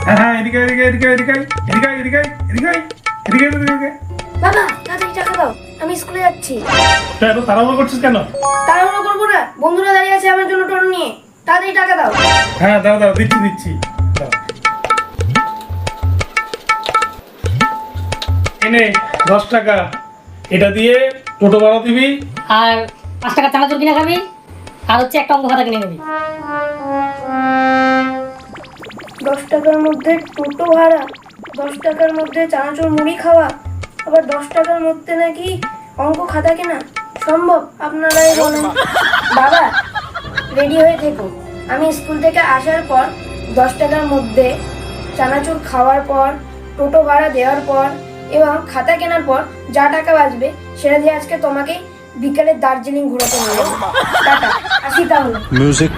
হ্যাঁ, এদিকে এদিকে এদিকে এদিকে এদিকে এদিকে এদিকে এদিকে এদিকে। বাবা তাড়াতাড়ি টাকা দাও, আমি স্কুলে যাচ্ছি। তো এত তাড়াহুড়ো করছিস কেন? তাড়াহুড়ো করবো না, বন্ধুরা দাঁড়িয়ে আছে আমার জন্য টোন নিয়ে। তাড়াতাড়ি টাকা দাও। হ্যাঁ দাও দাও, দিচ্ছি দিচ্ছি দাও। এনে 10 টাকা, এটা দিয়ে টোটো ভাড়া দিবি। আর 5 টাকা চানাচুর কিনে খাবি, আর হচ্ছে একটা অঙ্ক খাতা কিনে নিবি। 10 টাকার মধ্যে টোটো ভাড়া, 10 টাকার মধ্যে চানাচুর মুড়ি খাওয়া, আবার 10 টাকার মধ্যে নাকি অঙ্ক খাতা কেনা সম্ভব? আপনারাই বলেন। বাবা রেডি হয়ে থেকো, আমি স্কুল থেকে আসার পর 10 টাকার মধ্যে চানাচুর খাওয়ার পর, টোটো ভাড়া দেওয়ার পর এবং খাতা কেনার পর যা টাকা বাঁচবে সেটা দিয়ে আজকে তোমাকে বিকালে দার্জিলিং ঘোরাতে নিয়ে যাবো। টাটা, আসি তাহলে। Music